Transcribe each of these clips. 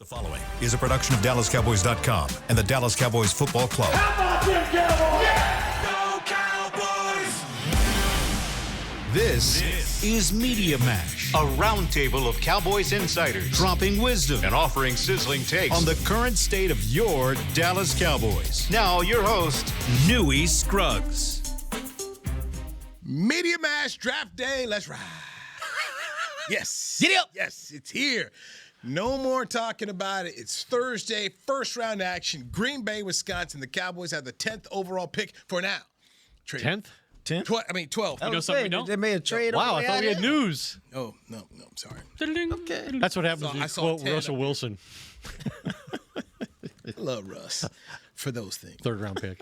The following is a production of DallasCowboys.com and the Dallas Cowboys Football Club. How about them Cowboys? Yeah! Go Cowboys! This is Media Mash, A roundtable of Cowboys insiders dropping wisdom and offering sizzling takes on the current state of your Dallas Cowboys. Now, your host, Newy Scruggs. Media Mash Draft Day. Let's ride. Yes. Get up. Yes, it's here. No more talking about it. It's Thursday, first round action. Green Bay, Wisconsin. The Cowboys have the 10th overall pick for now. 10th? 12th. You know something we don't? They made a trade. Wow, I thought we had news. Oh, no, I'm sorry. Okay. That's what happens So when I you saw quote 10 Russell up Wilson. I love Russ for those things. Third round pick.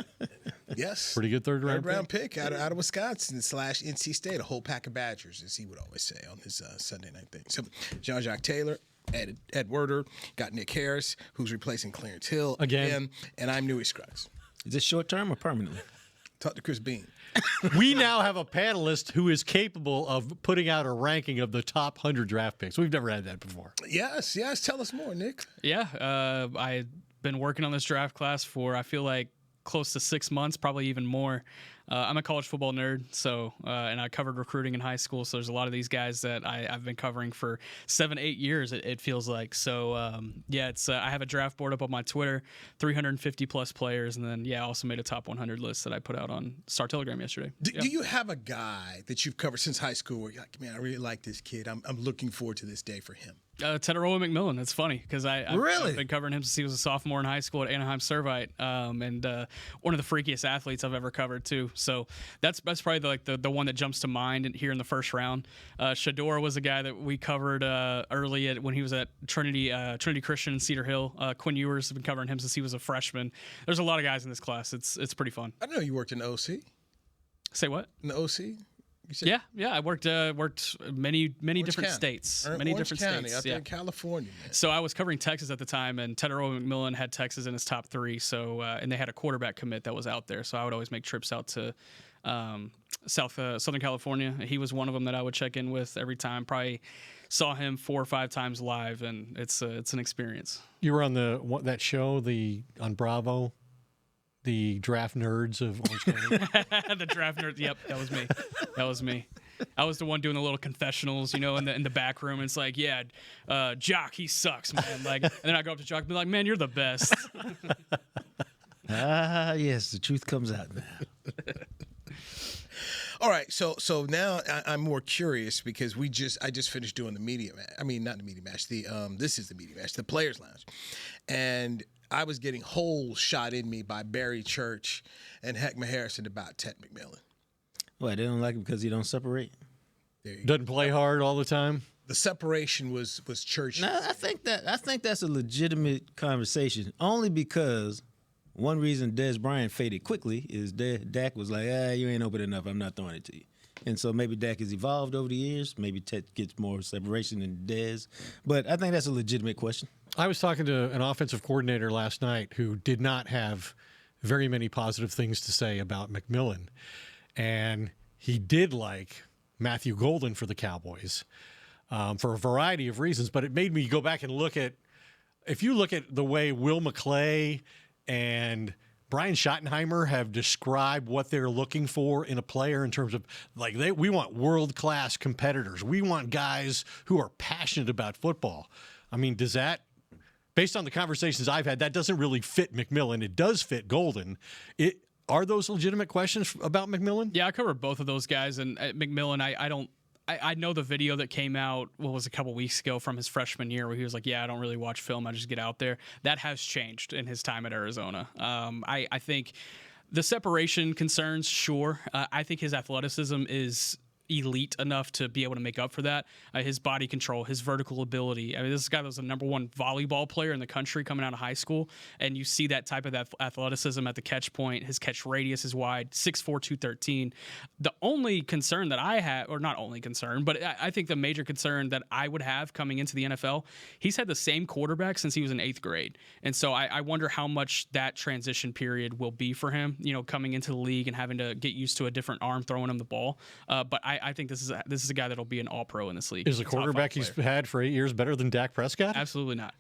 Yes. Pretty good third round pick out of Wisconsin / NC State, a whole pack of Badgers, as he would always say on his Sunday night thing. So Jean-Jacques Taylor, Ed Werder, got Nick Harris, who's replacing Clarence Hill Again. and I'm Newy Scruggs. Is this short term or permanently? Talk to Chris Bean. We now have a panelist who is capable of putting out a ranking of the top 100 draft picks. We've never had that before. Yes. Tell us more, Nick. Yeah, I've been working on this draft class for, I feel like, close to 6 months, probably even more. I'm a college football nerd, so and I covered recruiting in high school, so there's a lot of these guys that I've been covering for 7-8 years, it feels like. So, it's I have a draft board up on my Twitter, 350-plus players, and then, I also made a top 100 list that I put out on Star Telegram yesterday. Do you have a guy that you've covered since high school where you're like, man, I really like this kid. I'm looking forward to this day for him? Teteroa McMillan. It's funny because I've Really? been covering him since he was a sophomore in high school at Anaheim Servite, and one of the freakiest athletes I've ever covered too. So that's probably the one that jumps to mind here in the first round. Shador was a guy that we covered early when he was at Trinity Christian in Cedar Hill. Quinn Ewers has been covering him since he was a freshman. There's a lot of guys in this class. It's pretty fun. I didn't know you worked in the OC. Say what? In the OC? Yeah. I worked many different County? states, Orange different County, states. out there in California, man. So I was covering Texas at the time, and Teteroa McMillan had Texas in his top 3. So and they had a quarterback commit that was out there. So I would always make trips out to Southern California. He was one of them that I would check in with every time. Probably saw him 4 or 5 times live, and it's an experience. You were on that show on Bravo, the Draft Nerds of Orange County. The Draft Nerd. Yep, that was me. I was the one doing the little confessionals, in the back room. And it's like, Jock, he sucks, man. Like, and then I go up to Jock and be like, man, you're the best. Yes, the truth comes out now. All right, so now I'm more curious because I just finished doing the media match. I mean, not the media match. This is the media match, the Players Lounge, and I was getting holes shot in me by Barry Church and Heckma Harrison about Ted McMillan. What, they don't like him because he don't separate? Doesn't play hard all the time. The separation was Church. No, I think that's a legitimate conversation. Only because one reason Dez Bryant faded quickly is Dak was like, you ain't open enough. I'm not throwing it to you. And so maybe Dak has evolved over the years. Maybe Ted gets more separation than Dez. But I think that's a legitimate question. I was talking to an offensive coordinator last night who did not have very many positive things to say about McMillan. And he did like Matthew Golden for the Cowboys for a variety of reasons. But it made me go back and if you look at the way Will McClay and Brian Schottenheimer have described what they're looking for in a player in terms of, we want world-class competitors. We want guys who are passionate about football. I mean, does that, based on the conversations I've had, that doesn't really fit McMillan. It does fit Golden. Are those legitimate questions about McMillan? Yeah, I covered both of those guys. And McMillan, I know the video that came out, a couple weeks ago from his freshman year where he was like, I don't really watch film. I just get out there. That has changed in his time at Arizona. I think the separation concerns, sure. I think his athleticism is elite enough to be able to make up for that. His body control, his vertical ability. I mean, this guy was the #1 volleyball player in the country coming out of high school, and you see that type of athleticism at the catch point. His catch radius is wide, 6'4", 213. The only concern that I have, or not only concern, but I think the major concern that I would have coming into the NFL, he's had the same quarterback since he was in 8th grade. And so I wonder how much that transition period will be for him, coming into the league and having to get used to a different arm throwing him the ball. But I think this is a guy that'll be an All-Pro in this league. Is the quarterback he's had for 8 years better than Dak Prescott? Absolutely not.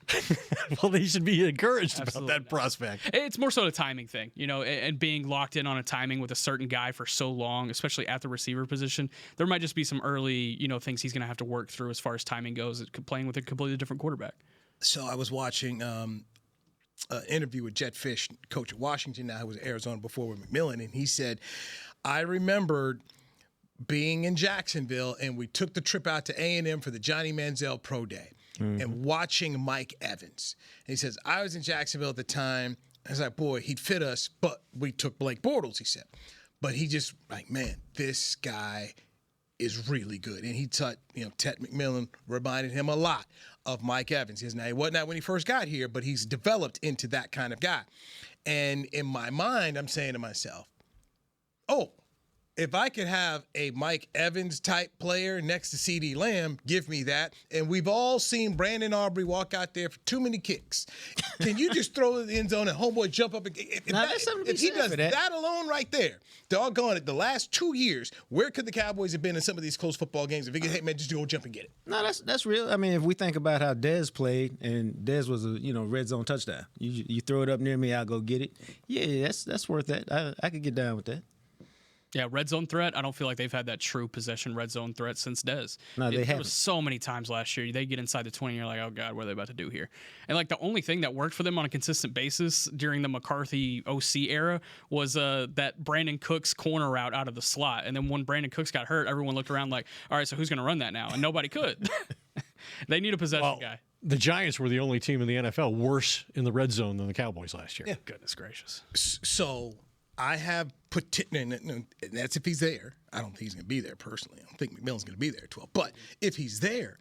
Well, he should be encouraged Absolutely about that prospect. It's more so a timing thing, and being locked in on a timing with a certain guy for so long, especially at the receiver position. There might just be some early, things he's going to have to work through as far as timing goes, playing with a completely different quarterback. So I was watching an interview with Jet Fish, coach at Washington, now who was at Arizona before with McMillan, and he said, I remembered being in Jacksonville, and we took the trip out to A&M for the Johnny Manziel Pro Day, and watching Mike Evans. And he says, I was in Jacksonville at the time. I was like, boy, he'd fit us, but we took Blake Bortles, he said. But he just, man, this guy is really good. And he taught, Ted McMillan reminded him a lot of Mike Evans. He says, now, he wasn't that when he first got here, but he's developed into that kind of guy. And in my mind, I'm saying to myself, oh, if I could have a Mike Evans type player next to CeeDee Lamb, give me that. And we've all seen Brandon Aubrey walk out there for too many kicks. Can you just throw it in the end zone and homeboy jump up? If he does that alone right there, doggone it, the last 2 years, where could the Cowboys have been in some of these close football games if he could, hey, man, just go jump and get it? No, that's real. I mean, if we think about how Dez played, and Dez was a red zone touchdown. You throw it up near me, I'll go get it. Yeah, that's worth that. I could get down with that. Yeah, red zone threat. I don't feel like they've had that true possession red zone threat since Dez. No, they haven't. There was so many times last year they get inside the 20 and you're like, oh God, what are they about to do here? And like the only thing that worked for them on a consistent basis during the McCarthy OC era was that Brandon Cooks corner route out of the slot. And then when Brandon Cooks got hurt, everyone looked around like, all right, so who's going to run that now? And nobody could. They need a possession guy. The Giants were the only team in the NFL worse in the red zone than the Cowboys last year. Yeah. Goodness gracious. So I have put, and that's if he's there. I don't think he's going to be there personally. I don't think McMillan's going to be there at 12. But if he's there,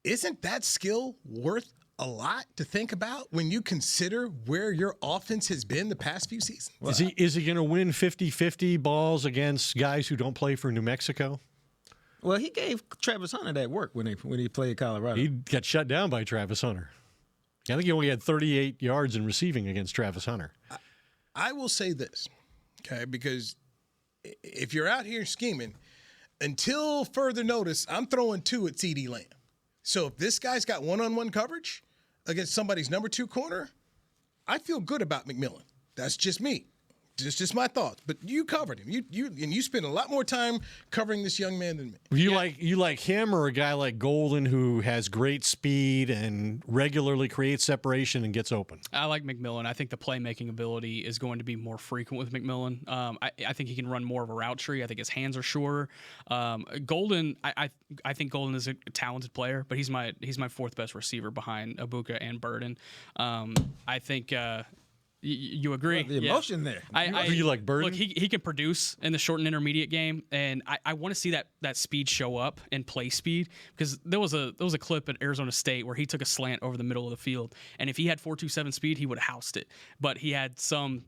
isn't that skill worth a lot to think about when you consider where your offense has been the past few seasons? Well, is he going to win 50-50 balls against guys who don't play for New Mexico? Well, he gave Travis Hunter that work when he played Colorado. He got shut down by Travis Hunter. I think he only had 38 yards in receiving against Travis Hunter. I will say this, okay, because if you're out here scheming, until further notice, I'm throwing 2 at CeeDee Lamb. So if this guy's got one-on-one coverage against somebody's number 2 corner, I feel good about McMillan. That's just me. Just my thoughts. But you covered him. You spend a lot more time covering this young man than me. You like him or a guy like Golden who has great speed and regularly creates separation and gets open? I like McMillan. I think the playmaking ability is going to be more frequent with McMillan. I think he can run more of a route tree. I think his hands are shorter. Golden, I think Golden is a talented player, but he's my 4th best receiver behind Ibuka and Burden. I think. You agree? The emotion there. You like Burden? Look, he can produce in the short and intermediate game, and I want to see that speed show up and play speed, because there was a clip at Arizona State where he took a slant over the middle of the field, and if he had 4.27 speed, he would have housed it. But he had some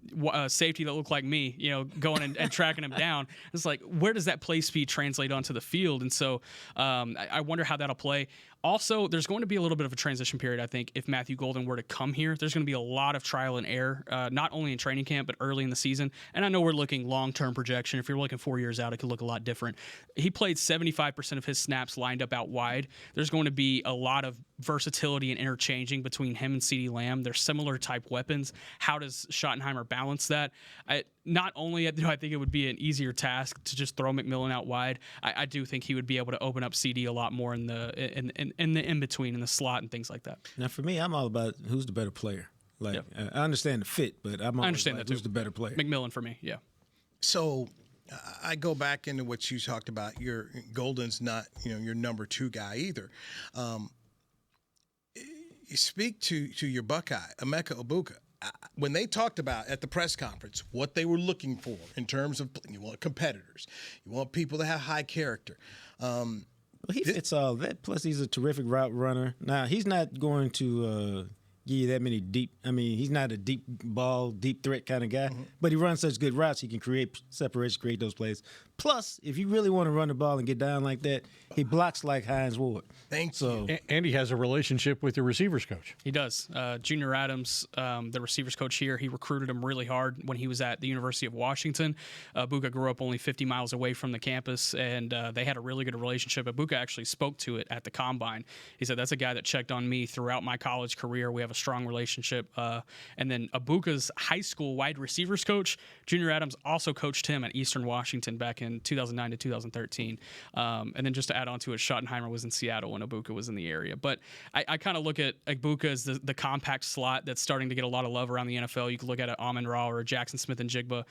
safety that looked like me, going and tracking him down. It's like, where does that play speed translate onto the field? And so I wonder how that'll play. Also, there's going to be a little bit of a transition period, I think, if Matthew Golden were to come here. There's going to be a lot of trial and error, not only in training camp, but early in the season. And I know we're looking long-term projection. If you're looking 4 years out, it could look a lot different. He played 75% of his snaps lined up out wide. There's going to be a lot of versatility and interchanging between him and CeeDee Lamb. They're similar type weapons. How does Schottenheimer balance that? Not only do I think it would be an easier task to just throw McMillan out wide, I do think he would be able to open up CD a lot more in the in between, in the slot and things like that. Now, for me, I'm all about who's the better player. Like, I understand the fit, but I understand that who's the better player. McMillan for me, yeah. So I go back into what you talked about. Your Golden's not your number 2 guy either. You speak to your Buckeye, Emeka Egbuka. When they talked about at the press conference what they were looking for in terms of, you want competitors, you want people that have high character. Well, he fits all that. Plus, he's a terrific route runner. Now, he's not going to give you that many deep. I mean, he's not a deep ball, deep threat kind of guy. Mm-hmm. But he runs such good routes, he can create separation, create those plays. Plus, if you really want to run the ball and get down like that, he blocks like Hines Ward. Thank So And he has a relationship with the receivers coach. He does. Junior Adams, the receivers coach here, he recruited him really hard when he was at the University of Washington. Buka grew up only 50 miles away from the campus, and they had a really good relationship. Buka actually spoke to it at the Combine. He said, that's a guy that checked on me throughout my college career. We have a strong relationship. And then Abuka's high school wide receivers coach, Junior Adams, also coached him at Eastern Washington back in 2009 to 2013. And then just to add on to it, Schottenheimer was in Seattle when Abuka was in the area. But I kind of look at Abuka as the compact slot that's starting to get a lot of love around the NFL. You could look at an Amon-Ra or a Jackson Smith and Jigba,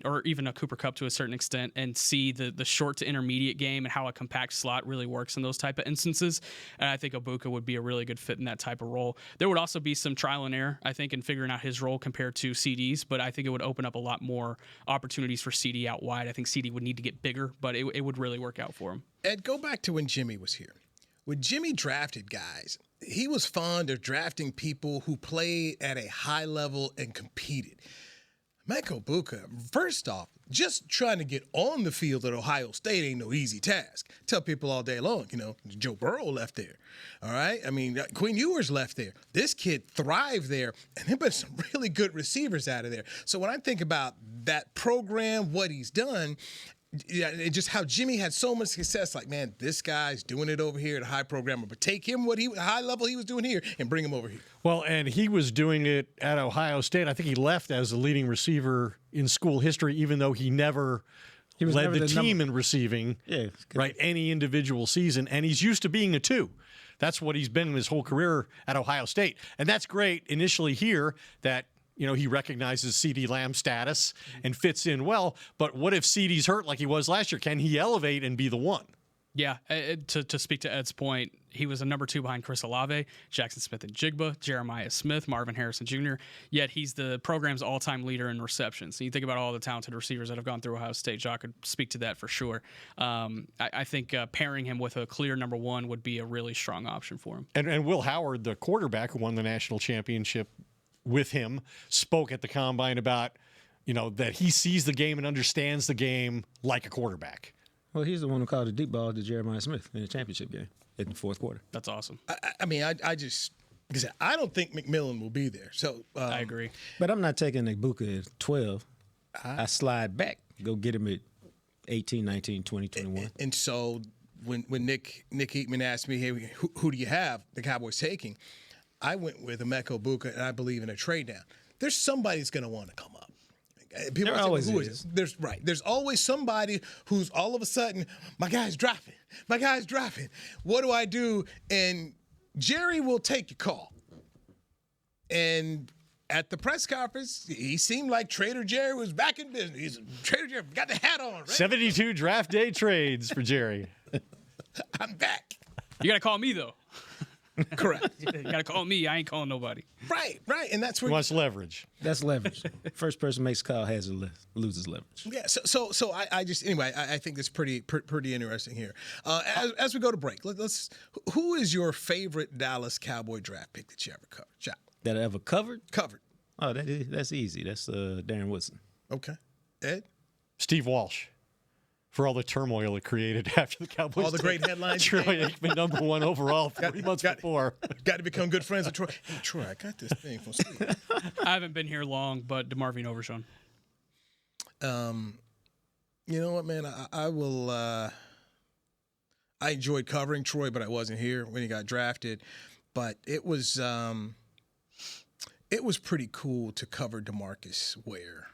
or even a Cooper Kupp to a certain extent, and see the short to intermediate game and how a compact slot really works in those type of instances. And I think Abuka would be a really good fit in that type of role. There would also be some trial and error, I think, in figuring out his role compared to CD's, but I think it would open up a lot more opportunities for CD out wide. I think CD would need to get bigger, but it would really work out for him. Ed, go back to when Jimmy was here. When Jimmy drafted guys, he was fond of drafting people who played at a high level and competed. Mike Buka, first off, just trying to get on the field at Ohio State ain't no easy task. Tell people all day long, Joe Burrow left there. All right? I mean, Quinn Ewers left there. This kid thrived there, and there been some really good receivers out of there. So when I think about that program, what he's done, and just how Jimmy had so much success, like, man, this guy's doing it over here at a high programmer, but take him high level he was doing here and bring him over here. Well, and he was doing it at Ohio State. I think he left as the leading receiver in school history, even though he never led the team in receiving, right, any individual season. And he's used to being a 2. That's what he's been in his whole career at Ohio State. And that's great initially here that he recognizes CeeDee Lamb's status and fits in well. But what if CeeDee's hurt like he was last year? Can he elevate and be the one? Yeah, to speak to Ed's point, he was a number 2 behind Chris Olave, Jackson Smith and Jigba, Jeremiah Smith, Marvin Harrison Jr., yet he's the program's all-time leader in receptions. So you think about all the talented receivers that have gone through Ohio State. Jacques could speak to that for sure. I think pairing him with a clear number 1 would be a really strong option for him. And Will Howard, the quarterback who won the national championship with him, spoke at the Combine about, that he sees the game and understands the game like a quarterback. Well, he's the one who called the deep ball to Jeremiah Smith in the championship game in the fourth quarter. That's awesome. I just, like I said, I don't think McMillan will be there. So I agree. But I'm not taking Abuka at 12. I slide back, go get him at 18, 19, 20, 21. And so when Nick Eatman asked me, hey, who do you have the Cowboys taking? I went with Emeka Buka, and I believe in a trade down. There's somebody that's going to want to come up. People There say, always who is. There's right. There's always somebody who's all of a sudden, my guy's dropping. My guy's dropping. What do I do? And Jerry will take your call. And at the press conference, he seemed like Trader Jerry was back in business. He's Trader Jerry, got the hat on, right? 72 draft day trades for Jerry. I'm back. You got to call me, though. Correct. You got to call me. I ain't calling nobody. Right. And that's where He wants leverage. That's leverage. First person makes a call loses leverage. Yeah, so I just anyway I think that's pretty interesting here. As we go to break, let's who is your favorite Dallas Cowboy draft pick that you ever covered? Jack. That I ever covered? Covered. Oh, that's easy. That's Darren Woodson. Okay. Ed. Steve Walsh. For all the turmoil it created after the Cowboys. All the great took headlines. Troy Aikman, number 1 overall, 3 months before. Got to become good friends with Troy. Hey, Troy, I got this thing from Steve. I haven't been here long, but DeMarvin Overshown. You know what, man? I will. I enjoyed covering Troy, but I wasn't here when he got drafted. But it was pretty cool to cover DeMarcus Ware.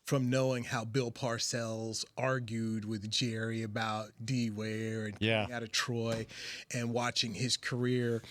From knowing how Bill Parcells argued with Jerry about D. Ware and coming out of Troy, and watching his career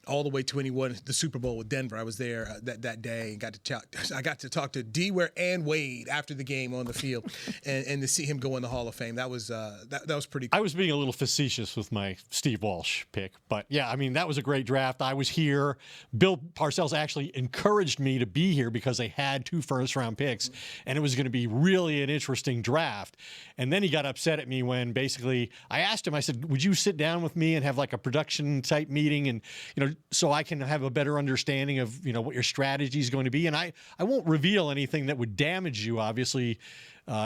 all the way to when he won the Super Bowl with Denver. I was there that day and got to talk to D. Ware and Wade after the game on the field, and to see him go in the Hall of Fame. That was that was pretty cool. I was being a little facetious with my Steve Walsh pick, but yeah, I mean, that was a great draft. I was here. Bill Parcells actually encouraged me to be here because they had 2 first-round picks, and it was going to be really an interesting draft. And then he got upset at me when basically I asked him, I said, would you sit down with me and have like a production type meeting and, so I can have a better understanding of, what your strategy is going to be. And I won't reveal anything that would damage you, obviously,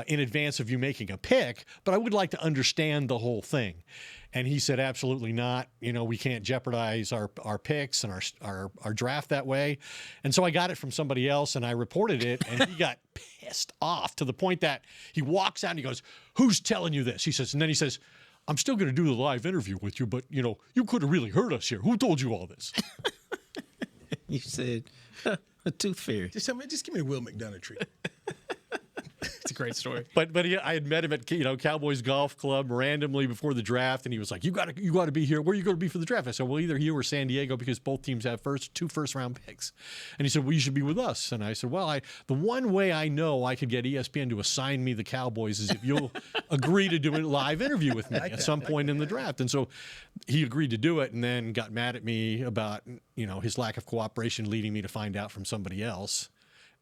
in advance of you making a pick, but I would like to understand the whole thing. And he said, absolutely not. We can't jeopardize our picks and our draft that way. And so I got it from somebody else and I reported it, and he got pissed off to the point that he walks out and he goes, "Who's telling you this?" He says, and then he says, "I'm still going to do the live interview with you, but you could have really hurt us here. Who told you all this?" You said, a tooth fairy. Just give me a Will McDonough treat. It's a great story. But I had met him at Cowboys Golf Club randomly before the draft, and he was like, "You got to be here. Where are you going to be for the draft?" I said, "Well, either here or San Diego, because both teams have two first round picks." And he said, "Well, you should be with us." And I said, "Well, the one way I know I could get ESPN to assign me the Cowboys is if you'll agree to do a live interview with me at some point in the draft." And so he agreed to do it, and then got mad at me about his lack of cooperation, leading me to find out from somebody else,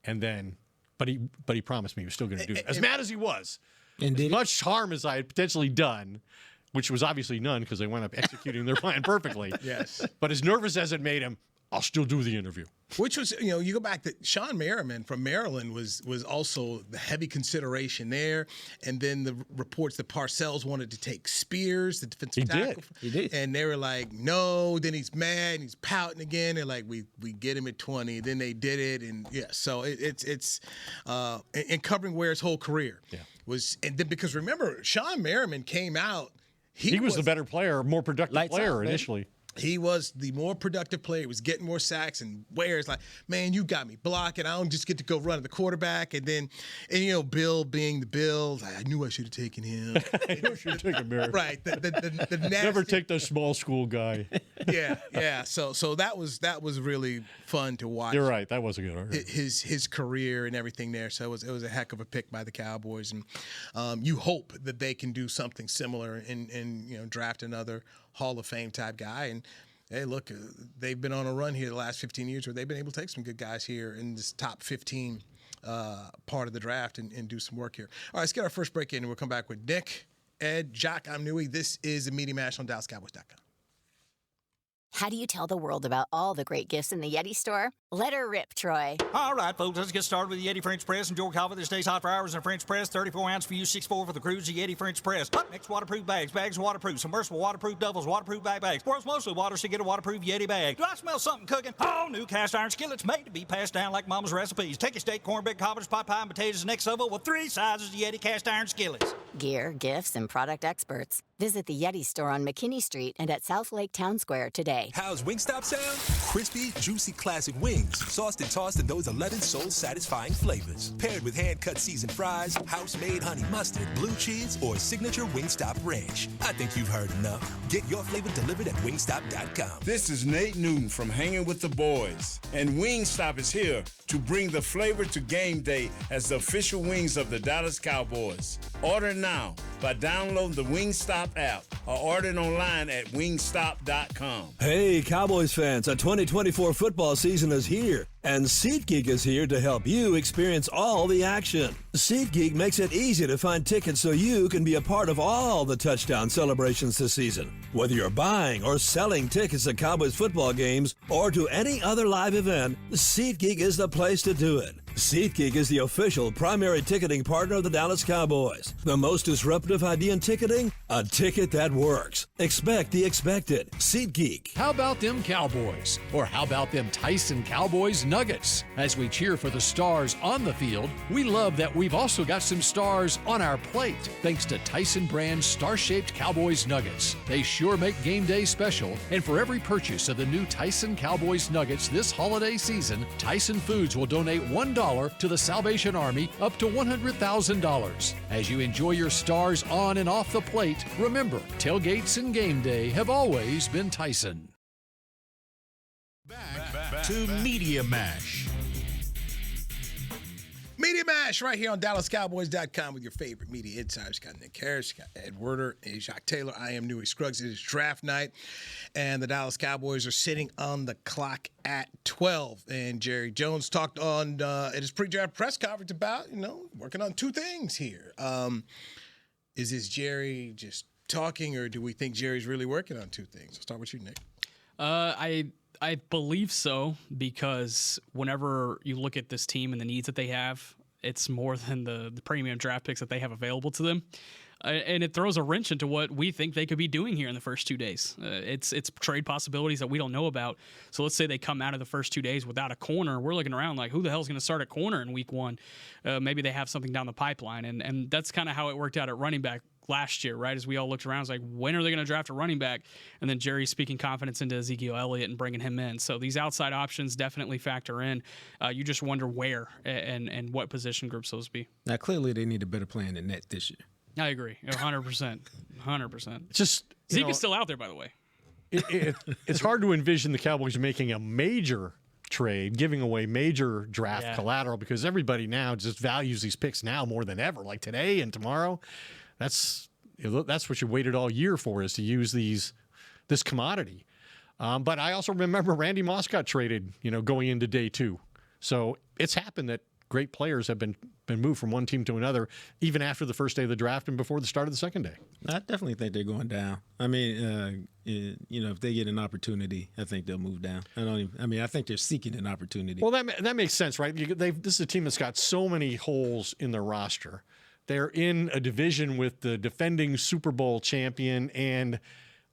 and then. But he promised me he was still going to do it. As mad as he was, and as much harm as I had potentially done, which was obviously none because they wound up executing their plan perfectly. Yes. But as nervous as it made him, I'll still do the interview. Which was, you go back to Sean Merriman from Maryland was also the heavy consideration there. And then the reports that Parcells wanted to take Spears, the defensive tackle. He did. And they were like, no. Then he's mad and he's pouting again. They're like, we get him at 20. Then they did it. And so it's and covering Ware's whole career was, and then because remember, Sean Merriman came out. He was the better player, more productive player initially. He was the more productive player. He was getting more sacks, and Ware's like, "Man, you got me blocking. I don't just get to go run the quarterback." And Bill being the Bill, I knew I should have taken him. I knew I should have taken Merriman. Right. The nasty, never take the small school guy. Yeah. So that was really fun to watch. You're right. That was a good argument. His career and everything there. So it was a heck of a pick by the Cowboys, and you hope that they can do something similar and draft another Hall of Fame type guy. And hey, look, they've been on a run here the last 15 years where they've been able to take some good guys here in this top 15 part of the draft and do some work here. All right, let's get our first break in, and we'll come back with Nick, Ed, Jock. I'm Newy. This is the Media Mash on DallasCowboys.com. How do you tell the world about all the great gifts in the Yeti store? Let her rip, Troy. All right, folks, let's get started with the Yeti French Press. Enjoy coffee that stays hot for hours in a French press. 34 ounce for you, 6'4" for the cruise, the Yeti French Press. Up next, waterproof bags. Bags waterproof. Submersible waterproof doubles. Waterproof bags. World's mostly water, so get a waterproof Yeti bag. Do I smell something cooking? Oh, new cast iron skillets made to be passed down like Mama's recipes. Take your steak, cornbread, cobbler's pot pie, and potatoes next level with 3 sizes of Yeti cast iron skillets. Gear, gifts, and product experts. Visit the Yeti store on McKinney Street and at South Lake Town Square today. How's Wingstop sound? Crispy, juicy classic wings, sauced and tossed in those 11 soul-satisfying flavors. Paired with hand-cut seasoned fries, house-made honey mustard, blue cheese, or signature Wingstop ranch. I think you've heard enough. Get your flavor delivered at wingstop.com. This is Nate Newton from Hanging with the Boys, and Wingstop is here to bring the flavor to game day as the official wings of the Dallas Cowboys. Order now by downloading the Wingstop app or order it online at wingstop.com. Hey, Cowboys fans, a 2024 football season is here, and SeatGeek is here to help you experience all the action. SeatGeek makes it easy to find tickets so you can be a part of all the touchdown celebrations this season. Whether you're buying or selling tickets to Cowboys football games or to any other live event, SeatGeek is the place to do it. SeatGeek is the official primary ticketing partner of the Dallas Cowboys. The most disruptive idea in ticketing? A ticket that works. Expect the expected. SeatGeek. How about them Cowboys? Or how about them Tyson Cowboys Nuggets? As we cheer for the stars on the field, we love that we've also got some stars on our plate, thanks to Tyson brand star-shaped Cowboys Nuggets. They sure make game day special, and for every purchase of the new Tyson Cowboys Nuggets this holiday season, Tyson Foods will donate $1 to the Salvation Army up to $100,000. As you enjoy your stars on and off the plate, remember, tailgates and game day have always been Tyson. Back to Media Mash. Media Mash right here on DallasCowboys.com with your favorite media insiders. Got Nick Harris, got Ed Werder, and Jacques Taylor. I am Newy Scruggs. It is draft night, and the Dallas Cowboys are sitting on the clock at 12. And Jerry Jones talked on at his pre-draft press conference about, working on 2 things here. Is this Jerry just talking, or do we think Jerry's really working on 2 things? I'll start with you, Nick. I believe so, because whenever you look at this team and the needs that they have, it's more than the premium draft picks that they have available to them. And it throws a wrench into what we think they could be doing here in the first 2 days. It's trade possibilities that we don't know about. So let's say they come out of the first 2 days without a corner. We're looking around like, who the hell is going to start at corner in week one? Maybe they have something down the pipeline. And that's kind of how it worked out at running back last year, right? As we all looked around, it's like, when are they going to draft a running back? And then Jerry's speaking confidence into Ezekiel Elliott and bringing him in. So these outside options definitely factor in. You just wonder where and what position groups those be. Now, clearly they need a better plan than that this year. I agree, 100%. 100%. Just Zeke is still out there, by the way. It's hard to envision the Cowboys making a major trade, giving away major draft collateral, because everybody now just values these picks now more than ever. Like today and tomorrow, that's what you waited all year for, is to use this commodity. But I also remember Randy Moss got traded, going into day 2. So it's happened that great players have been moved from one team to another, even after the first day of the draft and before the start of the second day. I definitely think they're going down. I mean, if they get an opportunity, I think they'll move down. I think they're seeking an opportunity. Well, that makes sense, right? This is a team that's got so many holes in their roster. They're in a division with the defending Super Bowl champion and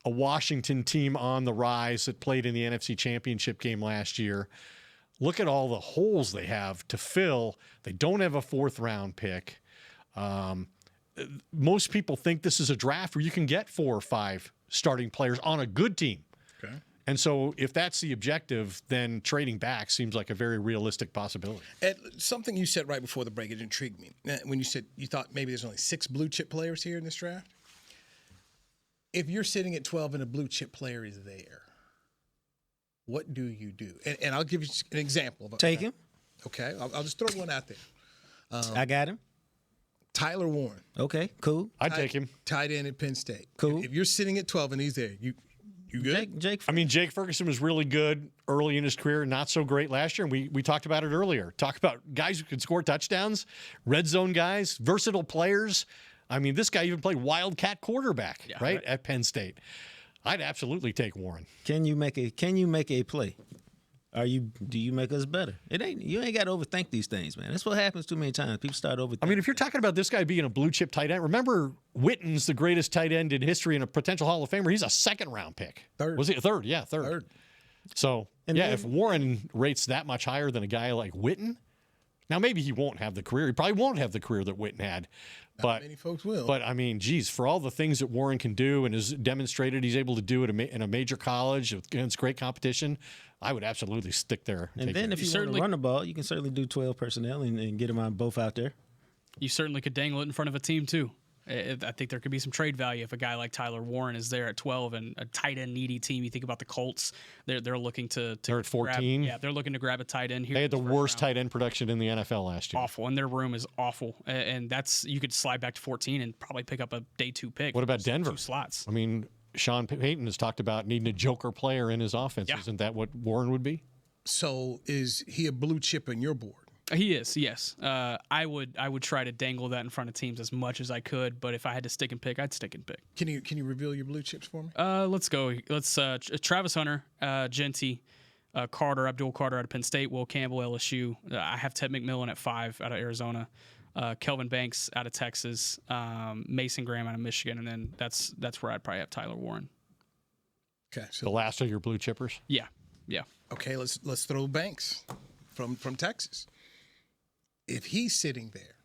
a Washington team on the rise that played in the NFC Championship game last year. Look at all the holes they have to fill. They don't have a 4th-round pick. Most people think this is a draft where you can get 4 or 5 starting players on a good team. Okay. And so if that's the objective, then trading back seems like a very realistic possibility. And something you said right before the break, it intrigued me. When you said you thought maybe there's only 6 blue-chip players here in this draft. If you're sitting at 12 and a blue-chip player is there, what do you do? And I'll give you an example. Take him. Okay. I'll just throw one out there. I got him. Tyler Warren. Okay, cool. I'd take him. Tight end at Penn State. Cool. If you're sitting at 12 and he's there, you good? Jake Jake Ferguson was really good early in his career, not so great last year. And we talked about it earlier. Talk about guys who can score touchdowns, red zone guys, versatile players. This guy even played wildcat quarterback, right, at Penn State. I'd absolutely take Warren. Can you make a play? Do you make us better? You ain't got to overthink these things, man. That's what happens too many times. People start overthinking. If you're talking about this guy being a blue chip tight end, remember Witten's the greatest tight end in history and a potential Hall of Famer. He's a 2nd-round pick. Third. Was he a 3rd? Yeah, 3rd. So, if Warren rates that much higher than a guy like Witten, now maybe he won't have the career. He probably won't have the career that Witten had. Not many folks will. But, for all the things that Warren can do and has demonstrated he's able to do it in a major college against great competition, I would absolutely stick there. And then if you want to run the ball, you can certainly do 12 personnel and get them on both out there. You certainly could dangle it in front of a team, too. I think there could be some trade value if a guy like Tyler Warren is there at 12 and a tight end needy team. You think about the Colts; they're looking to they're at 14. They're looking to grab a tight end here. They had the worst tight end production in the NFL last year. Awful, and their room is awful. And you could slide back to 14 and probably pick up a day 2 pick. What about Denver? 2 slots. Sean Payton has talked about needing a joker player in his offense. Yeah. Isn't that what Warren would be? So is he a blue chip on your board? He is, yes. I would try to dangle that in front of teams as much as I could, but if I had to stick and pick, I'd stick and pick. Can you reveal your blue chips for me? Let's go. Travis Hunter, Genty, Abdul Carter out of Penn State, Will Campbell, LSU. I have Ted McMillan at 5 out of Arizona, Kelvin Banks out of Texas, Mason Graham out of Michigan, and then that's where I'd probably have Tyler Warren. Okay, so the last of your blue chippers. Yeah. Okay, let's throw Banks from Texas. If he's sitting there,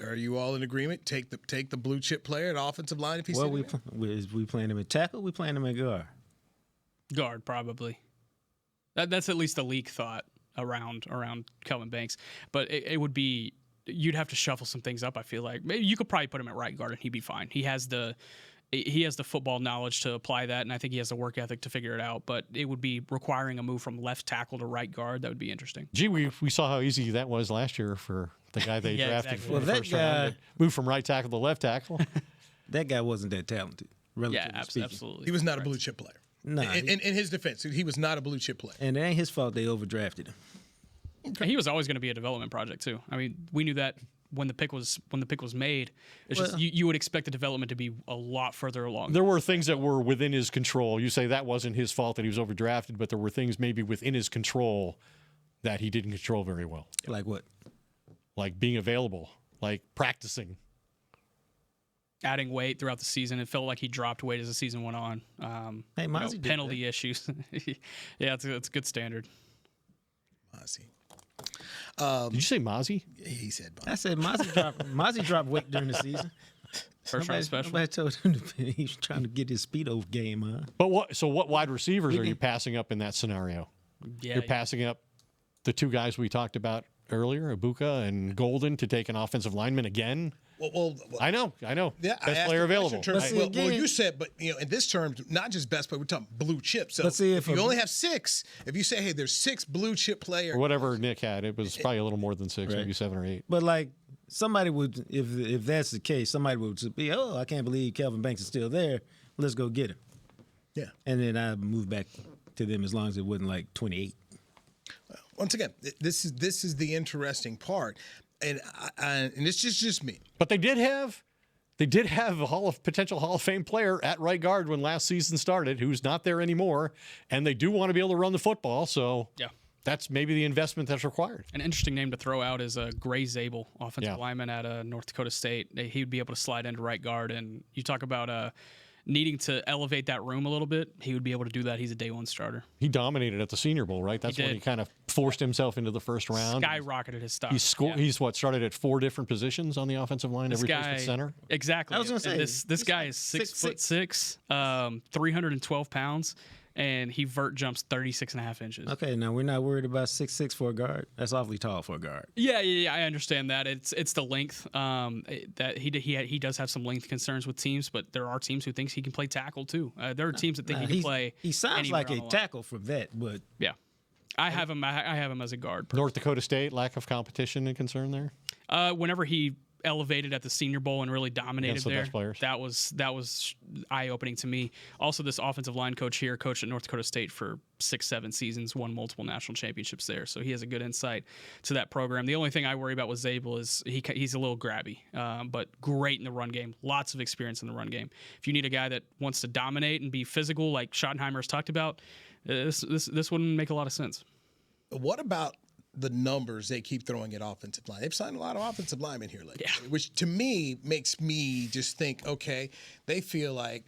are you all in agreement? Take the blue chip player at offensive line if he's sitting there? We playing him at tackle. We playing him at guard. Guard probably. That's at least a leak thought around Kelvin Banks, but it would be you'd have to shuffle some things up. I feel like maybe you could probably put him at right guard and he'd be fine. He has the football knowledge to apply that, and I think he has the work ethic to figure it out. But it would be requiring a move from left tackle to right guard. That would be interesting. Gee, we saw how easy that was last year for the guy they drafted exactly. for the first round. Moved from right tackle to left tackle. That guy wasn't that talented, relatively speaking. Absolutely. He was not a blue chip player. No. In his defense, he was not a blue chip player. And it ain't his fault they overdrafted him. He was always going to be a development project, too. We knew that when the pick was made. It's just you would expect the development to be a lot further along. There were things that were within his control. You say that wasn't his fault that he was overdrafted, but there were things maybe within his control that he didn't control very well. Like what? Like being available, like practicing. Adding weight throughout the season. It felt like he dropped weight as the season went on. Hey, Mozzie did penalty issues. Yeah, it's a good standard. Mozzie. Did you say Mozzie? He said Mozzie. I said Mozzie dropped weight during the season. First round special. Nobody told him he was trying to get his speedo game on. But what wide receivers are you passing up in that scenario? Yeah, You're passing up the two guys we talked about earlier, Ibuka and Golden, to take an offensive lineman again. Well, I know. Yeah, best player available. Well, you said, but in this terms, not just best player, we're talking blue chip. So if you only have 6, if you say, hey, there's 6 blue chip players, or whatever Nick had, it was probably a little more than 6, maybe 7 or 8. But like somebody would, if that's the case, somebody would be, I can't believe Kelvin Banks is still there. Let's go get him. Yeah, and then I move back to them as long as it wasn't like 28. Once again, this is the interesting part. And it's just me. But they did have a potential Hall of Fame player at right guard when last season started, who's not there anymore, and they do want to be able to run the football. So yeah, that's maybe the investment that's required. An interesting name to throw out is Gray Zabel, offensive lineman at North Dakota State. He would be able to slide into right guard, and you talk about needing to elevate that room a little bit. He would be able to do that. He's a day one starter. He dominated at the Senior Bowl, right? That's when he kind of forced himself into the first round. Skyrocketed his stock. He's started at 4 different positions on the offensive line, every place but center. Exactly. I was going to say this guy is 6'6", 312 pounds, and he vert jumps 36.5 inches. Okay, now we're not worried about 6'6" for a guard. That's awfully tall for a guard. Yeah, I understand that. It's the length. That he does have some length concerns with teams, but there are teams who thinks he can play tackle too. There are teams that think he can play. He sounds like a tackle for vet, but yeah, I have him as a guard. North Dakota State, lack of competition and concern there. Whenever he elevated at the Senior Bowl and really dominated the there, best players. that was eye-opening to me. Also, this offensive line coach here coached at North Dakota State for 6-7 seasons, won multiple national championships there, so he has a good insight to that program. The only thing I worry about with Zabel is he's a little grabby, but great in the run game, lots of experience in the run game. If you need a guy that wants to dominate and be physical, like Schottenheimer's talked about, this wouldn't make a lot of sense. What about the numbers they keep throwing at offensive line? They've signed a lot of offensive linemen here lately, which to me makes me just think, okay, they feel like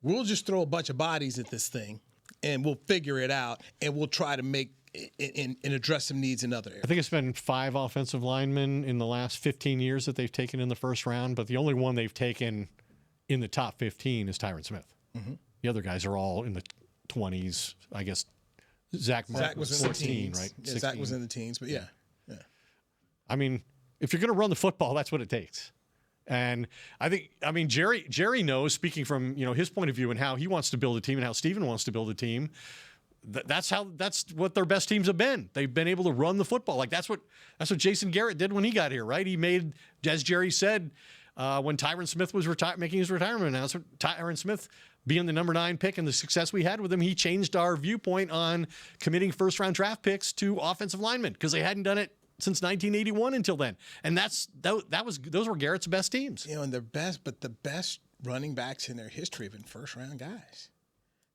we'll just throw a bunch of bodies at this thing and we'll figure it out and we'll try to make and address some needs in other areas. I think it's been 5 offensive linemen in the last 15 years that they've taken in the first round, but the only one they've taken in the top 15 is Tyron Smith. Mm-hmm. The other guys are all in the 20s, I guess. Zach was 14, in the teens, right? Yeah, Zach was in the teens, but yeah. I mean, if you're going to run the football, that's what it takes. And Jerry knows, speaking from his point of view and how he wants to build a team and how Steven wants to build a team. That's what their best teams have been. They've been able to run the football. Like that's what Jason Garrett did when he got here, right? He made, as Jerry said, when Tyron Smith was making his retirement announcement, Tyron Smith being the number 9 pick and the success we had with him, he changed our viewpoint on committing first-round draft picks to offensive linemen because they hadn't done it since 1981 until then. And those were Garrett's best teams. And the best running backs in their history have been first-round guys.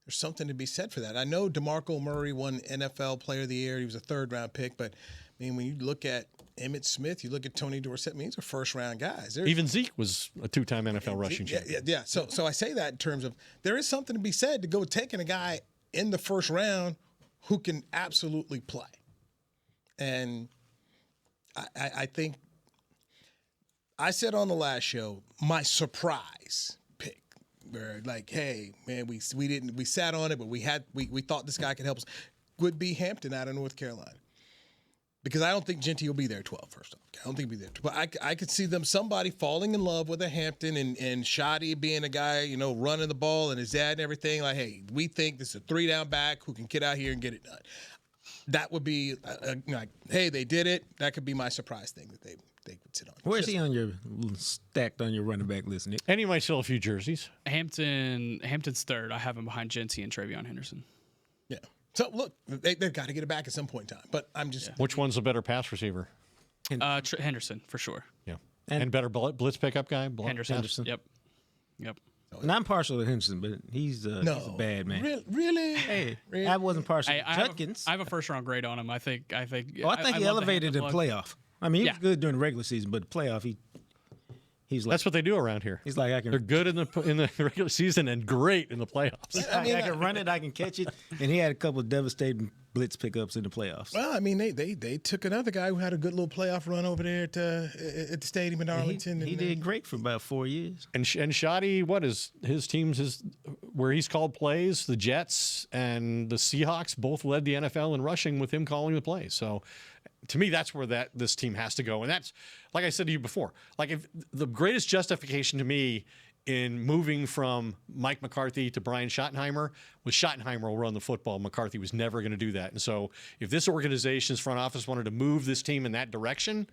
There's something to be said for that. I know DeMarco Murray won NFL Player of the Year. He was a 3rd-round pick, but when you look at Emmitt Smith, you look at Tony Dorsett, these are first-round guys. Even Zeke was a 2-time NFL rushing champion. Yeah. So I say that in terms of there is something to be said to go taking a guy in the first round who can absolutely play. And I think I said on the last show, my surprise pick, where like, hey, man, we sat on it, but we thought this guy could help us, would be Hampton out of North Carolina. Because I don't think Genty will be there 12, first off. I don't think he'll be there. But I could see somebody falling in love with a Hampton and Shoddy being a guy, running the ball and his dad and everything. Like, hey, we think this is a 3-down back who can get out here and get it done. That would be like, hey, they did it. That could be my surprise thing that they would sit on. Where's he on your stacked on your running back list, Nick? And he might sell a few jerseys. Hampton's 3rd. I have him behind Genty and Travion Henderson. Yeah. So, look, they've got to get it back at some point in time. But I'm just... Which one's a better pass receiver? Henderson for sure. Yeah, and better blitz pickup guy. Henderson. Yep. And I'm partial to Henderson, but he's a bad man. Really? Hey, I wasn't partial to Judkins. I have a first-round grade on him. I think he elevated in playoff. I mean, he was good during the regular season, but playoff, he's like, that's what they do around here. He's like, they're good in the regular season and great in the playoffs. I can run it, I can catch it, and he had a couple of devastating blitz pickups in the playoffs. Well, I mean, they took another guy who had a good little playoff run over there at the stadium in Arlington. He did great for about 4 years. And Shoddy, what is his teams? Where he's called plays, the Jets and the Seahawks both led the NFL in rushing with him calling the plays. So, to me, that's where this team has to go. And that's, like I said to you before, like if the greatest justification to me in moving from Mike McCarthy to Brian Schottenheimer was Schottenheimer will run the football. McCarthy was never going to do that. And so if this organization's front office wanted to move this team in that direction,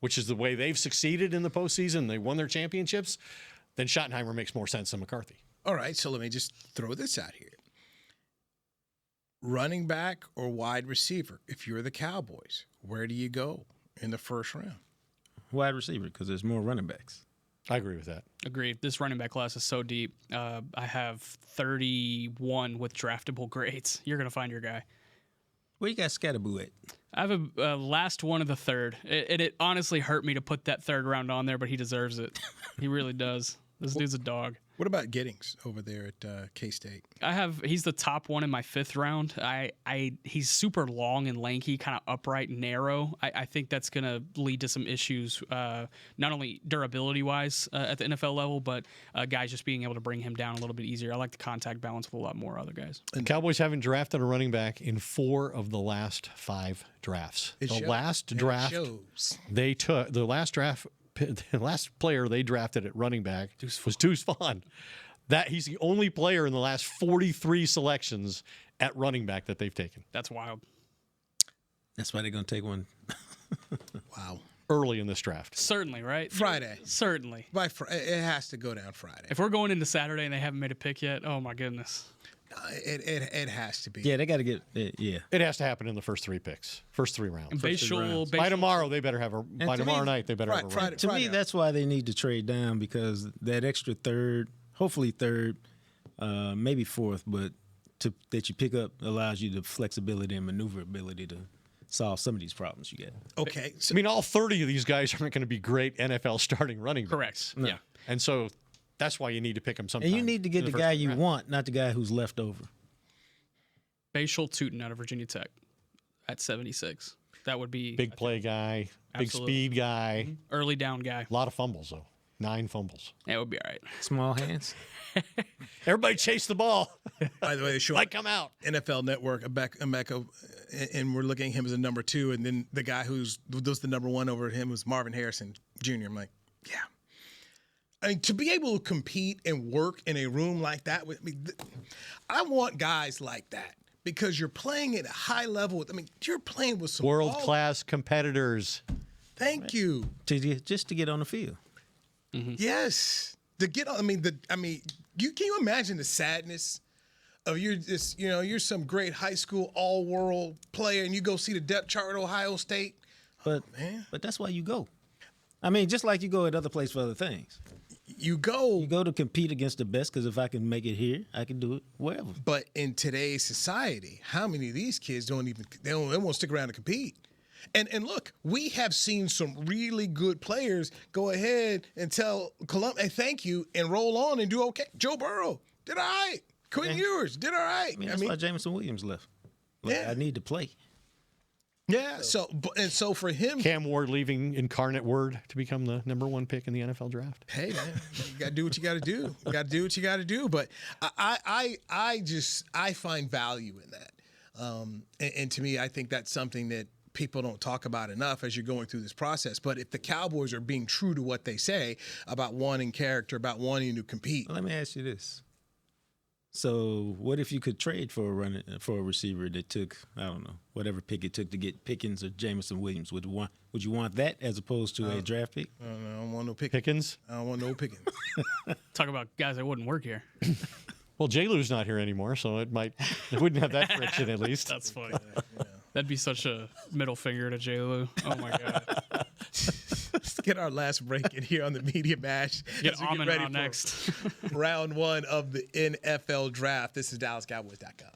which is the way they've succeeded in the postseason, they won their championships, then Schottenheimer makes more sense than McCarthy. All right, so let me just throw this out here. Running back or wide receiver, if you're the Cowboys, where do you go in the first round? Wide receiver, because there's more running backs. I agree with that. Agreed. This running back class is so deep. I have 31 with draftable grades. You're going to find your guy. Where you got Scatterboo at? I have a last one of the third. It honestly hurt me to put that third round on there, but he deserves it. He really does. This dude's a dog. What about Giddings over there at K-State? He's the top one in my fifth round. He's super long and lanky, kind of upright and narrow. I think that's going to lead to some issues, not only durability-wise at the NFL level, but guys just being able to bring him down a little bit easier. I like the contact balance with a lot more other guys. The Cowboys haven't drafted a running back in 4 of the last 5 drafts. The last player they drafted at running back was Deuce Vaughn. He's the only player in the last 43 selections at running back that they've taken. That's wild. That's why they're going to take one. Wow. Early in this draft. Certainly, right? Friday. Certainly. It has to go down Friday. If we're going into Saturday and they haven't made a pick yet, oh my goodness. It has to be. Yeah, they got to get yeah. It has to happen in the first 3 picks, first 3 rounds. By tomorrow, they better have by tomorrow night, they better have a Friday. To me, that's why they need to trade down, because that extra third, hopefully third, maybe fourth, but that you pick up allows you the flexibility and maneuverability to solve some of these problems you get. Okay. I mean, all 30 of these guys aren't going to be great NFL starting running backs. Correct. No. Yeah. And so that's why you need to pick them sometime. And you need to get the guy you want, not the guy who's left over. Bashal Tootin out of Virginia Tech at 76. That would be big play guy, absolutely. Big speed guy, early down guy. A lot of fumbles though. 9 fumbles. That would be all right. Small hands. Everybody chase the ball. By the way, sure. Like come out. NFL Network, Emeka, and we're looking at him as a number 2, and then the guy who's the number 1 over him was Marvin Harrison Jr. I'm like, yeah. I mean, to be able to compete and work in a room like that, I want guys like that, because you're playing at a high level. I mean, you're playing with some world-class competitors. Thank you. Just to get on the field. Mm-hmm. Yes. To get on. Can you imagine the sadness of you're some great high school all-world player, and you go see the depth chart at Ohio State. But that's why you go. I mean, just like you go at other places for other things. You go to compete against the best, because if I can make it here, I can do it wherever. But in today's society, how many of these kids they won't stick around to compete? And look, we have seen some really good players go ahead and tell Columbia, hey, thank you, and roll on and do okay. Joe Burrow did all right. Quinn Ewers did all right. That's why Jameson Williams left. I need to play. Yeah. So for him, Cam Ward leaving Incarnate Word to become the number 1 pick in the NFL draft. Hey man, you got to do what you got to do. You got to do what you got to do. But I find value in that. And to me, I think that's something that people don't talk about enough as you're going through this process. But if the Cowboys are being true to what they say about wanting character, about wanting to compete. Let me ask you this. So what if you could trade for a receiver that took, I don't know, whatever pick it took to get Pickens or Jameson Williams? Would you want that as opposed to a draft pick? I don't want no Pickens. I don't want no Pickens. Talk about guys that wouldn't work here. Well, J-Lou's not here anymore, so it wouldn't have that friction at least. That's funny. That'd be such a middle finger to J-Lou. Oh my God. Let's get our last break in here on the Media Mash. Get as we Amon ready on for next. round one of the NFL Draft. This is DallasCowboys.com.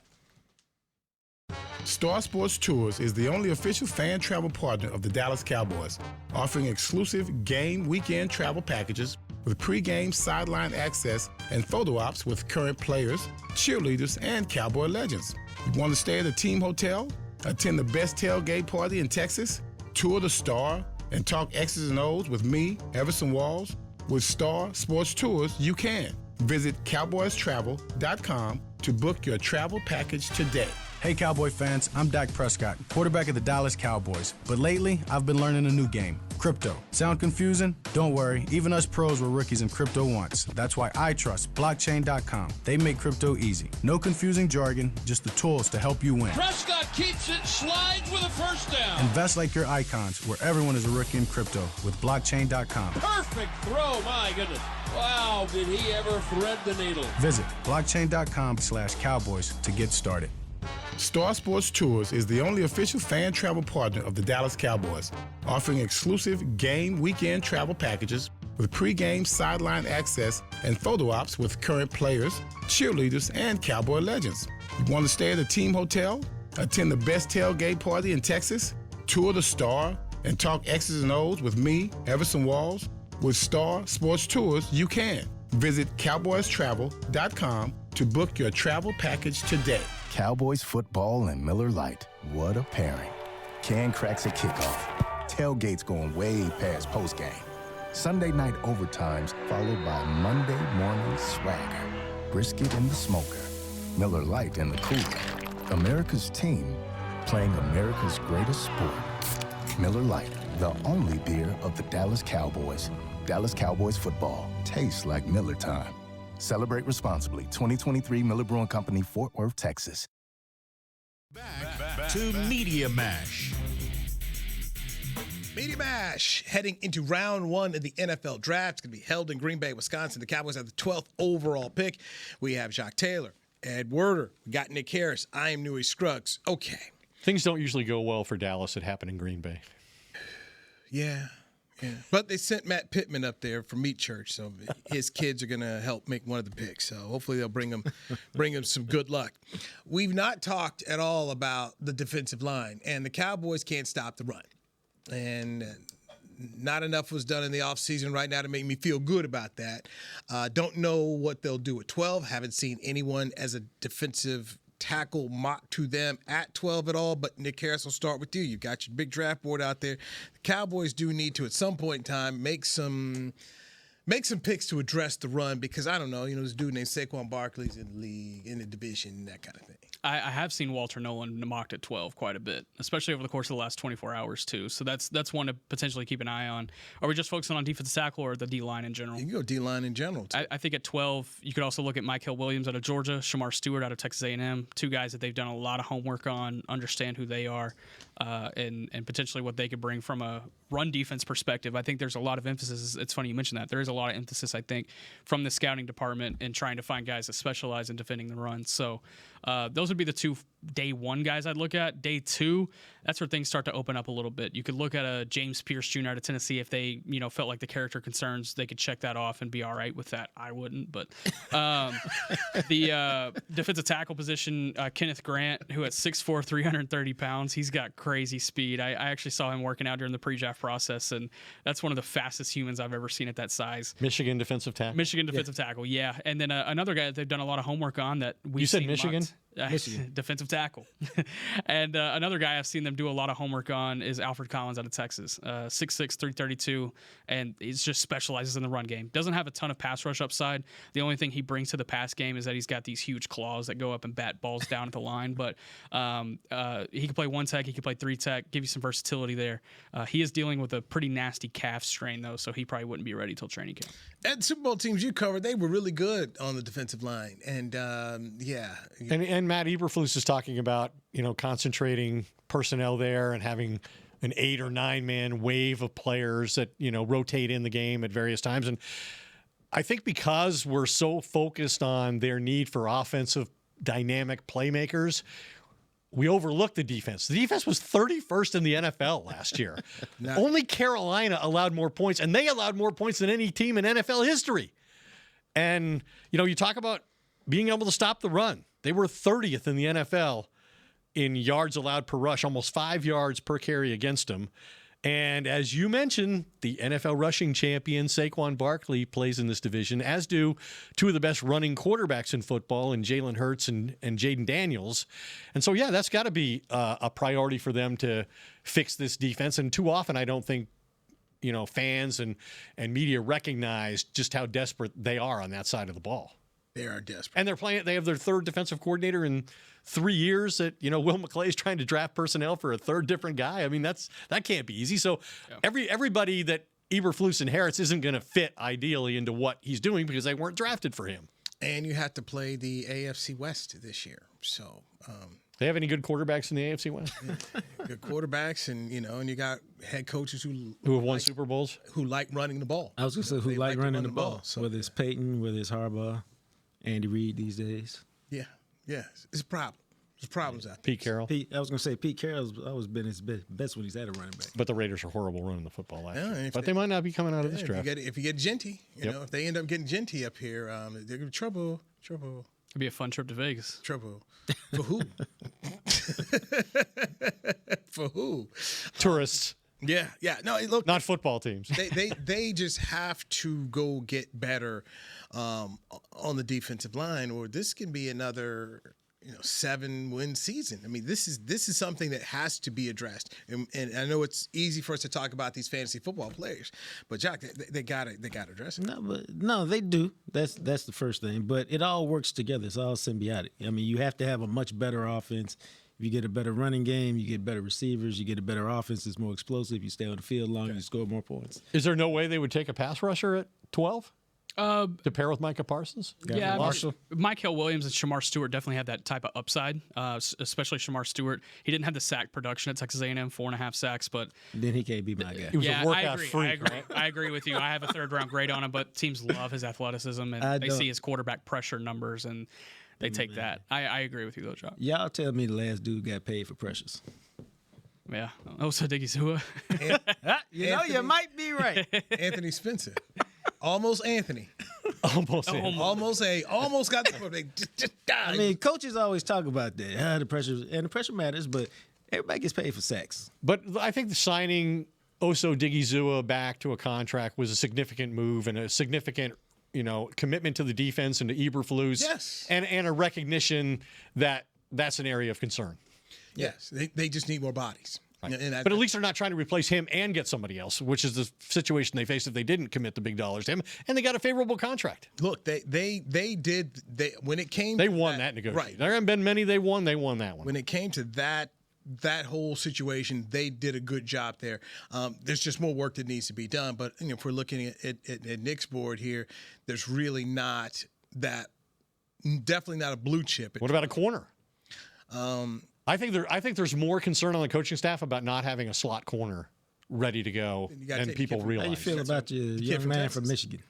Star Sports Tours is the only official fan travel partner of the Dallas Cowboys, offering exclusive game weekend travel packages with pre-game sideline access and photo ops with current players, cheerleaders, and Cowboy legends. You want to stay at a team hotel, attend the best tailgate party in Texas, tour the Star, and talk X's and O's with me, Everson Walls? With Star Sports Tours, you can. Visit cowboystravel.com to book your travel package today. Hey Cowboy fans, I'm Dak Prescott, quarterback of the Dallas Cowboys. But lately, I've been learning a new game, crypto. Sound confusing? Don't worry, even us pros were rookies in crypto once. That's why I trust blockchain.com. They make crypto easy. No confusing jargon, just the tools to help you win. Prescott keeps it, slides with a first down. Invest like your icons, where everyone is a rookie in crypto with blockchain.com. Perfect throw, my goodness. Wow, did he ever thread the needle. Visit blockchain.com/Cowboys to get started. Star Sports Tours is the only official fan travel partner of the Dallas Cowboys, offering exclusive game weekend travel packages with pre-game sideline access and photo ops with current players, cheerleaders, and Cowboy legends. You want to stay at a team hotel, attend the best tailgate party in Texas, tour the Star, and talk X's and O's with me, Everson Walls? With Star Sports Tours, you can. Visit cowboystravel.com to book your travel package today. Cowboys football and Miller Lite. What a pairing. Can cracks at kickoff. Tailgates going way past postgame. Sunday night overtimes followed by Monday morning swagger. Brisket in the smoker. Miller Lite in the cooler. America's team playing America's greatest sport. Miller Lite, the only beer of the Dallas Cowboys. Dallas Cowboys football tastes like Miller time. Celebrate responsibly. 2023 Miller Brewing Company, Fort Worth, Texas. Back to Media Mash. Media Mash heading into round one of the NFL Draft. It's going to be held in Green Bay, Wisconsin. The Cowboys have the 12th overall pick. We have Jacques Taylor, Ed Werder. We got Nick Harris. I am Newy Scruggs. Okay. Things don't usually go well for Dallas that happen in Green Bay. Yeah. But they sent Matt Pittman up there from Meat Church, so his kids are going to help make one of the picks. So hopefully they'll bring him some good luck. We've not talked at all about the defensive line, and the Cowboys can't stop the run. And not enough was done in the offseason right now to make me feel good about that. Don't know what they'll do at 12. Haven't seen anyone as a defensive tackle mock to them at 12 at all, but Nick Harris, will start with you. You've got your big draft board out there. The Cowboys do need to, at some point in time, make some picks to address the run because, I don't know, this dude named Saquon Barkley's in the league, in the division, that kind of thing. I have seen Walter Nolan mocked at 12 quite a bit, especially over the course of the last 24 hours, too. So that's one to potentially keep an eye on. Are we just focusing on defensive tackle or the D-line in general? You can go D-line in general, too. I think at 12, you could also look at Michael Williams out of Georgia, Shamar Stewart out of Texas A&M, two guys that they've done a lot of homework on, understand who they are, and potentially what they could bring from a run defense perspective. I think there's a lot of emphasis. It's funny you mentioned that. There is a lot of emphasis, I think, from the scouting department in trying to find guys that specialize in defending the run. So those would be the two day one guys I'd look at. Day two, that's where things start to open up a little bit. You could look at a James Pierce Jr. out of Tennessee if they, felt like the character concerns, they could check that off and be all right with that. I wouldn't, but the defensive tackle position, Kenneth Grant, who at 6'4", 330 pounds, he's got crazy speed. I actually saw him working out during the pre-draft process, and that's one of the fastest humans I've ever seen at that size. Michigan defensive tackle. Yeah. And then another guy that they've done a lot of homework on that we You said Michigan? Michigan. Defensive tackle. And another guy I've seen them do a lot of homework on is Alfred Collins out of Texas. 6'6", 332, and he just specializes in the run game. Doesn't have a ton of pass rush upside. The only thing he brings to the pass game is that he's got these huge claws that go up and bat balls down at the line. But he can play one tech, he can play three tech, give you some versatility there. He is dealing with a pretty nasty calf strain, though, so he probably wouldn't be ready till training camp. And Super Bowl teams you covered, they were really good on the defensive line. And, And Matt Eberflus is talking about, concentrating personnel there and having an 8 or 9 man wave of players that, rotate in the game at various times. And I think because we're so focused on their need for offensive dynamic playmakers, we overlooked the defense. The defense was 31st in the NFL last year. Only Carolina allowed more points, and they allowed more points than any team in NFL history. And, you talk about being able to stop the run. They were 30th in the NFL in yards allowed per rush, almost 5 yards per carry against them. And as you mentioned, the NFL rushing champion Saquon Barkley plays in this division, as do two of the best running quarterbacks in football, in Jalen Hurts and Jaden Daniels. And so, yeah, that's got to be a priority for them to fix this defense. And too often, I don't think, fans and media recognize just how desperate they are on that side of the ball. They are desperate. And they have their third defensive coordinator in 3 years that, Will McClay's trying to draft personnel for a third different guy. I mean, that can't be easy. So everybody that Eberflus inherits isn't going to fit ideally into what he's doing because they weren't drafted for him. And you have to play the AFC West this year. So they have any good quarterbacks in the AFC West? Good quarterbacks, and and you got head coaches who have won Super Bowls, who like running the ball. I was going to say who like running the ball. So, whether it's Peyton, whether it's Harbaugh, Andy Reid these days. Yeah, it's a problem. There's problems out there. Pete Carroll. I was going to say Pete Carroll's always been his best when he's had a running back. But the Raiders are horrible running the football last year. But they might not be coming out of this draft. If you get Genty, if they end up getting Genty up here, they're going to be trouble. It'd be a fun trip to Vegas. Trouble. For who? For who? Tourists. Yeah. No, look. Not football teams. They just have to go get better on the defensive line, or this can be another 7-win season. I mean, this is something that has to be addressed. And I know it's easy for us to talk about these fantasy football players, but Jock, they got to address it. No, they do. That's the first thing. But it all works together. It's all symbiotic. I mean, you have to have a much better offense. If you get a better running game, you get better receivers, you get a better offense that's more explosive, you stay on the field longer, you score more points. Is there no way they would take a pass rusher at 12? To pair with Micah Parsons? Yeah, Mykal Williams and Shamar Stewart definitely have that type of upside, especially Shamar Stewart. He didn't have the sack production at Texas A&M, 4.5 sacks, but then he can't be my guy. He was a workout I agree. freak, right? I agree with you. I have a third-round grade on him, but teams love his athleticism, and they see his quarterback pressure numbers, and they take that. I agree with you, though, John. Y'all tell me the last dude got paid for pressures. Yeah. Also, Diggy Zua. You might be right. Anthony Spencer. Almost Anthony. Almost got the just died. I mean, coaches always talk about that. The pressure matters, but everybody gets paid for sacks. But I think the signing Oso Digizua back to a contract was a significant move and a significant, commitment to the defense and to Eberflus. Yes. And a recognition that that's an area of concern. Yes. They just need more bodies. Right. But at least they're not trying to replace him and get somebody else, which is the situation they faced if they didn't commit the big dollars to him, and they got a favorable contract. Look, they when it came they to won that negotiation. Right. There haven't been many they won that one. When it came to that whole situation, they did a good job there. There's just more work that needs to be done. But if we're looking at Nick's board here, there's really not that. Definitely not a blue chip. What about a corner? I think there's more concern on the coaching staff about not having a slot corner ready to go than people realize. How you feel about your young man from Michigan?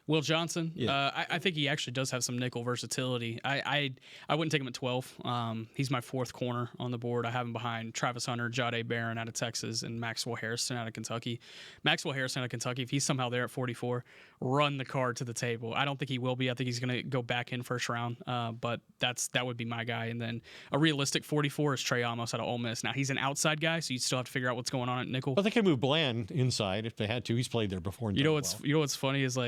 Will Johnson, Yeah. I think he actually does have some nickel versatility. I wouldn't take him at 12. He's my fourth corner on the board. I have him behind Travis Hunter, Jahdae Barron out of Texas, and Maxwell Harrison out of Kentucky. Maxwell Harrison out of Kentucky, if he's somehow there at 44, run the card to the table. I don't think he will be. I think he's going to go back in first round, but that would be my guy. And then a realistic 44 is Trey Amos out of Ole Miss. Now, he's an outside guy, so you still have to figure out what's going on at nickel. But they could move Bland inside if they had to. He's played there before. And you know what's funny is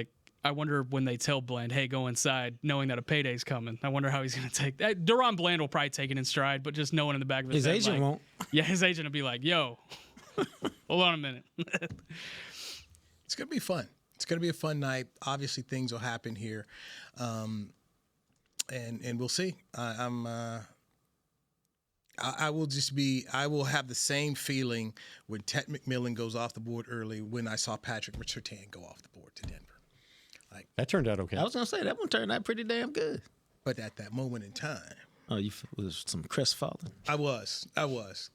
I wonder when they tell Bland, hey, go inside, knowing that a payday's coming. I wonder how he's going to take that. Deron Bland will probably take it in stride, but just knowing in the back of his head. His agent won't. Yeah, his agent will be like, yo, hold on a minute. It's going to be fun. It's going to be a fun night. Obviously, things will happen here. And we'll see. I will have the same feeling when Ted McMillan goes off the board early when I saw Patrick Surtain go off the board to Denver. That turned out okay. I was going to say, that one turned out pretty damn good. But at that moment in time. Oh, you was some crestfallen? I was.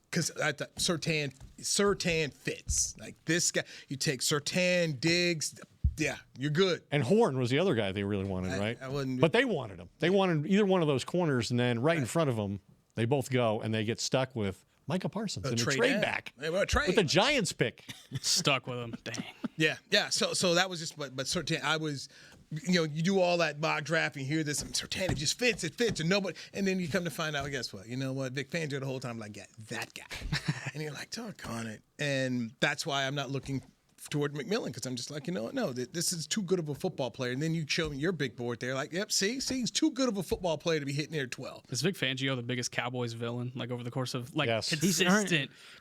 Because I thought Surtain fits. Like this guy, you take Surtain, Diggs, yeah, you're good. And Horn was the other guy they really wanted, right? But they wanted him. They wanted either one of those corners, and then right in front of them, They both go, and they get stuck with Micah Parsons in a trade back With the Giants pick. Stuck with him. Dang. Yeah. So that was just, but Surtain, I was, you do all that mock draft and you hear this, and Surtain, it just fits, and nobody, and then you come to find out, well, guess what? You know what? Vic Fangio the whole time, like, yeah, that guy. And you're like, doggone it. And that's why I'm not looking toward McMillan, because I'm just like, you know what? No, this is too good of a football player. And then you show me your big board there, like, yep, see, he's too good of a football player to be hitting near 12. Is Vic Fangio the biggest Cowboys villain, like over the course of Yes.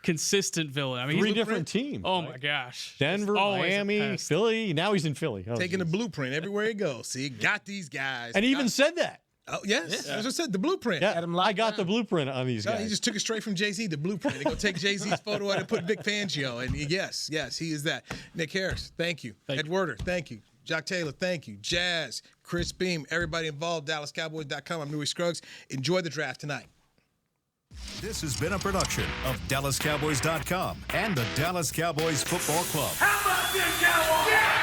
consistent villain? I mean, 3 different teams. Oh my gosh, Denver, Miami, Philly. Now he's in Philly. Taking the blueprint everywhere he goes. See, got these guys. And he even said that. Oh, yes. As I said, the blueprint. Yeah, I got the blueprint on these guys. He just took it straight from Jay-Z, the blueprint. They go take Jay-Z's photo out and put Vic Fangio. And yes, he is that. Nick Harris, thank you. Ed Werder, thank you. Jock Taylor, thank you. Jazz, Chris Beam, everybody involved, DallasCowboys.com. I'm Newy Scruggs. Enjoy the draft tonight. This has been a production of DallasCowboys.com and the Dallas Cowboys Football Club. How about this, Cowboys? Yeah!